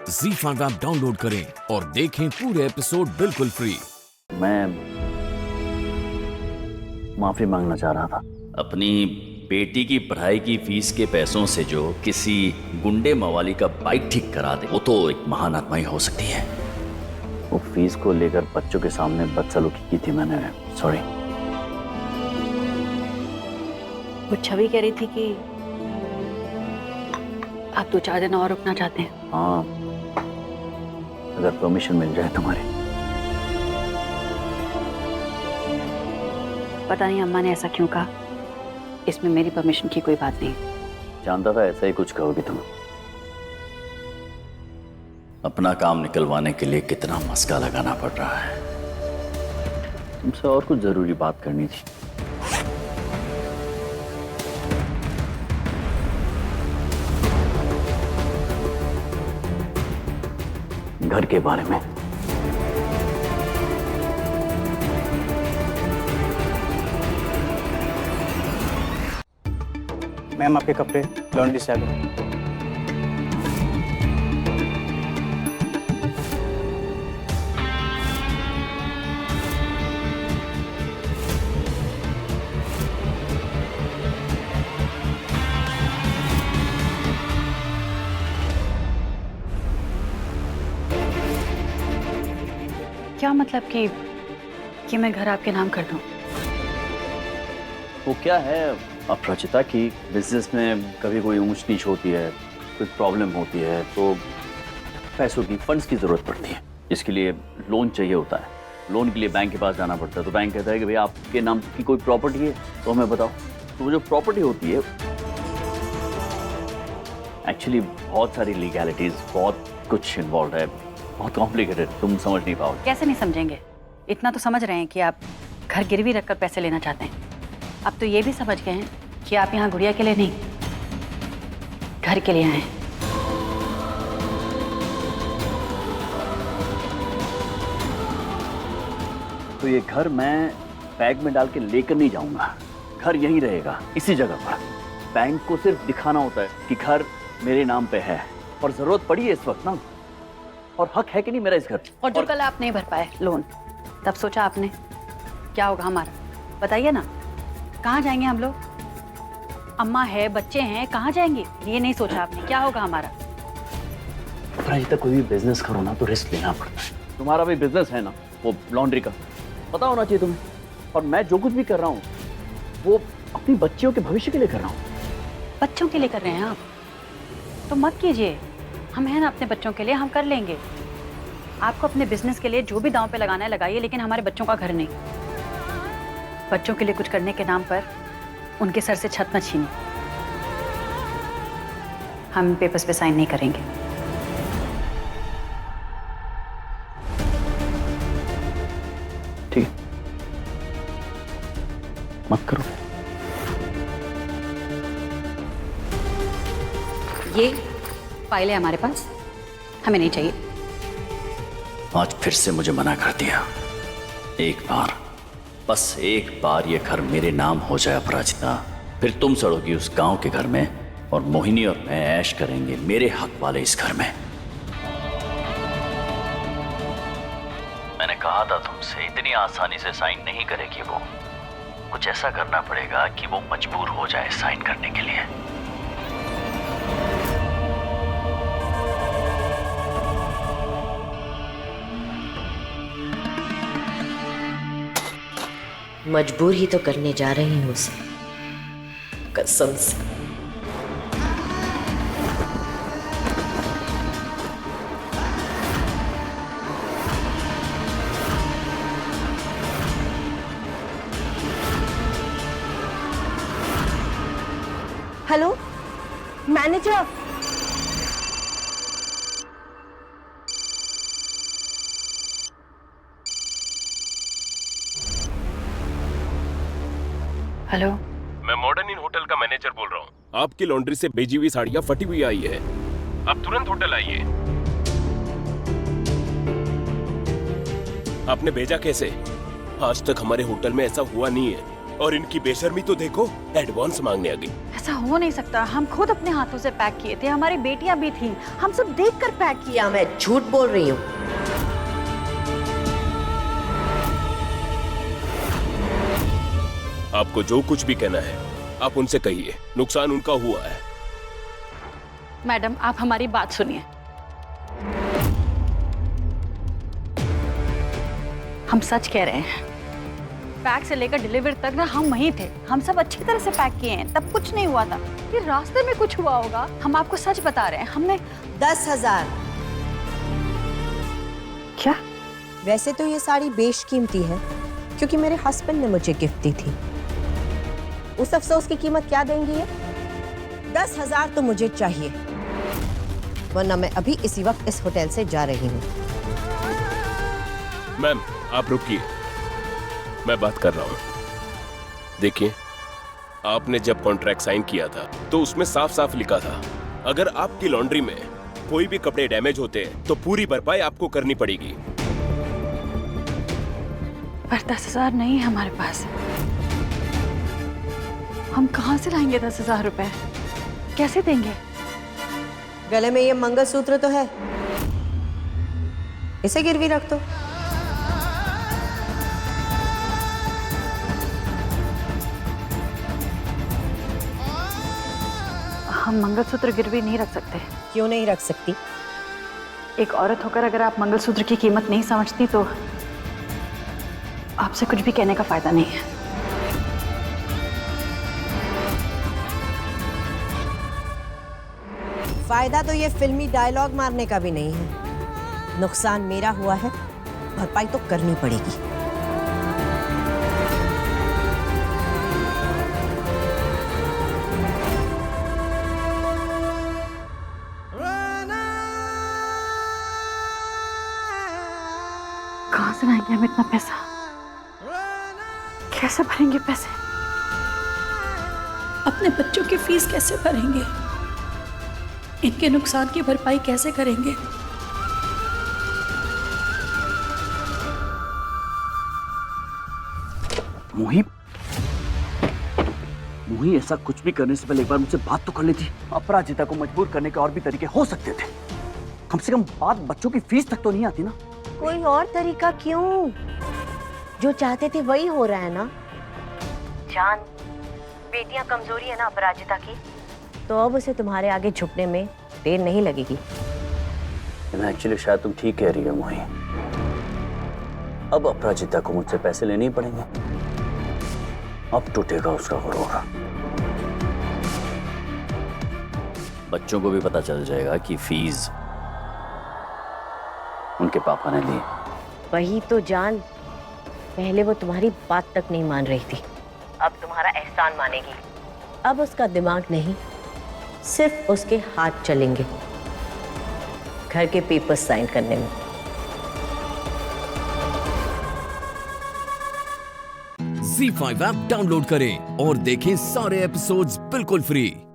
ZEE5 app download करें और देखें पूरे एपिसोड बिल्कुल फ्री। मैं माफी मांगना चाह रहा था। अपनी बेटी की पढ़ाई की फीस के पैसों से जो किसी गुंडे मवाली का बाइक ठीक करा दे, वो तो एक महान आत्मा ही हो सकती है। वो फीस को लेकर बच्चों के सामने बदसलूकी की थी मैंने, सॉरी। वो छवि कह रही थी कि आप 2-4 दिन और रुकना चाहते हैं। हाँ, अगर परमिशन मिल जाए तुम्हारी। पता नहीं अम्मा ने ऐसा क्यों कहा, इसमें मेरी परमिशन की कोई बात नहीं। जानता था ऐसा ही कुछ कहोगी तुम। अपना काम निकलवाने के लिए कितना मस्का लगाना पड़ रहा है। तुमसे और कुछ जरूरी बात करनी थी। घर के बारे में। मैम आपके कपड़े लॉन्ड्री से आ गए। क्या मतलब कि मैं घर आपके नाम कर दूं? वो क्या है अपराजिता की बिजनेस में कभी कोई ऊंच नीच होती है, कोई प्रॉब्लम होती है तो पैसों की, फंड्स की जरूरत पड़ती है। इसके लिए लोन चाहिए होता है। लोन के लिए बैंक के पास जाना पड़ता है। तो बैंक कहता है कि भाई आपके नाम की कोई प्रॉपर्टी है तो हमें बताओ। तो वो जो प्रॉपर्टी होती है एक्चुअली बहुत सारी लीगैलिटीज, बहुत कुछ इन्वॉल्व है, बहुत कॉम्प्लिकेटेड, तुम समझ नहीं पाओगे। कैसे नहीं समझेंगे? इतना तो समझ रहे हैं कि आप घर गिरवी रखकर पैसे लेना चाहते हैं। अब तो ये भी समझ गए हैं कि आप यहाँ गुड़िया के लिए नहीं, घर के लिए आए हैं। तो ये घर मैं बैग में डाल के लेकर नहीं जाऊंगा। घर यहीं रहेगा, इसी जगह पर। बैंक को सिर्फ दिखाना होता है कि घर मेरे नाम पे है और जरूरत पड़ी है इस वक्त ना, और हक है कि नहीं मेरा इस घर। और जो कल आप नहीं भर पाए लोन, तब सोचा आपने क्या होगा हमारा? बताइए ना, कहाँ जाएंगे हम लोग? अम्मा है, बच्चे हैं, कहाँ जाएंगे? ये नहीं सोचा आपने क्या होगा हमारा? अपराजिता, कोई भी बिजनेस करो ना तो रिस्क लेना पड़ता है। तुम्हारा भी बिजनेस है ना, वो लॉन्ड्री का, पता होना चाहिए तुम्हें। और मैं जो कुछ भी कर रहा हूँ वो अपनी बच्चियों के भविष्य के लिए कर रहा हूँ। बच्चों के लिए कर रहे हैं आप? तो मत कीजिए, हम हैं ना अपने बच्चों के लिए, हम कर लेंगे। आपको अपने बिजनेस के लिए जो भी दांव पे लगाना है लगाइए, लेकिन हमारे बच्चों का घर नहीं। बच्चों के लिए कुछ करने के नाम पर उनके सर से छत मत छीनिए। हम पेपर्स पे साइन नहीं करेंगे। ठीक है, मत करो। ये फाइल है हमारे पास, हमें नहीं चाहिए। आज फिर से मुझे मना कर दिया। एक बार, बस एक बार ये घर मेरे नाम हो जाए अपराजिता, फिर तुम सड़ोगी उस गांव के घर में और मोहिनी और मैं ऐश करेंगे मेरे हक वाले इस घर में। मैंने कहा था तुमसे, इतनी आसानी से साइन नहीं करेगी वो। कुछ ऐसा करना पड़ेगा कि वो मजबूर हो जाए साइन करने के लिए। मजबूर ही तो करने जा रही हूँ उसे, कसम से। हेलो मैनेजर, हेलो, मैं मॉडर्न इन होटल का मैनेजर बोल रहा हूँ। आपकी लॉन्ड्री से भेजी हुई साड़ियाँ फटी हुई आई है। आप तुरंत होटल आइए। आपने भेजा कैसे? आज तक हमारे होटल में ऐसा हुआ नहीं है। और इनकी बेशर्मी तो देखो, एडवांस मांगने आ गई। ऐसा हो नहीं सकता, हम खुद अपने हाथों से पैक किए थे, हमारी बेटियां भी थी, हम सब देखकर पैक किया। क्या मैं झूठ बोल रही हूँ? आपको जो कुछ भी कहना है आप उनसे कहिए, नुकसान उनका हुआ है। मैडम आप हमारी बात सुनिए, हम सच कह रहे हैं, पैक से लेकर डिलीवरी तक ना हम वहीं थे, हम सब अच्छी तरह से पैक किए हैं, तब कुछ नहीं हुआ था। फिर रास्ते में कुछ हुआ होगा, हम आपको सच बता रहे हैं। हमने 10,000। क्या? वैसे तो ये साड़ी बेशकीमती है क्योंकि मेरे हस्बैंड ने मुझे गिफ्ट दी थी। उस अफसोस की कीमत क्या देंगी ये? 10,000 तो मुझे चाहिए, वरना मैं अभी इसी वक्त इस होटल से जा रही हूँ। मैम आप रुकिए, मैं बात कर रहा हूँ। देखिए, आपने जब कॉन्ट्रैक्ट साइन किया था तो उसमें साफ साफ लिखा था, अगर आपकी लॉन्ड्री में कोई भी कपड़े डैमेज होते हैं तो पूरी भरपाई आपको करनी पड़ेगी। पर 10,000 नहीं है हमारे पास, हम कहाँ से लाएंगे 10,000 रुपए? कैसे देंगे? गले में ये मंगलसूत्र तो है, इसे गिरवी रख दो। हम मंगलसूत्र गिरवी नहीं रख सकते। क्यों नहीं रख सकती? एक औरत होकर अगर आप मंगलसूत्र की कीमत नहीं समझती तो आपसे कुछ भी कहने का फायदा नहीं है। फायदा तो ये फिल्मी डायलॉग मारने का भी नहीं है। नुकसान मेरा हुआ है, भरपाई तो करनी पड़ेगी। कहाँ से लाएंगे हम इतना पैसा? कैसे भरेंगे पैसे? अपने बच्चों की फीस कैसे भरेंगे? इनके नुकसान की भरपाई कैसे करेंगे? मोही, मोही ऐसा कुछ भी करने से पहले एक बार मुझसे बात तो कर लेती। अपराजिता को मजबूर करने के और भी तरीके हो सकते थे, कम से कम बात बच्चों की फीस तक तो नहीं आती ना। कोई और तरीका क्यों? जो चाहते थे वही हो रहा है ना। जान, बेटियां कमजोरी है ना अपराजिता की, तो अब उसे तुम्हारे आगे झुकने में देर नहीं लगेगी। एक्चुअली शायद तुम ठीक कह रही हो मोही, अब अपराजिता को मुझसे पैसे लेने ही पड़ेंगे, अब टूटेगा उसका गुरूर। बच्चों को भी पता चल जाएगा कि फीस उनके पापा ने ली। वही तो जान, पहले वो तुम्हारी बात तक नहीं मान रही थी, अब तुम्हारा एहसान मानेगी। अब उसका दिमाग नहीं, सिर्फ उसके हाथ चलेंगे घर के पेपर्स साइन करने में। ZEE5 ऐप डाउनलोड करें और देखें सारे एपिसोड्स बिल्कुल फ्री।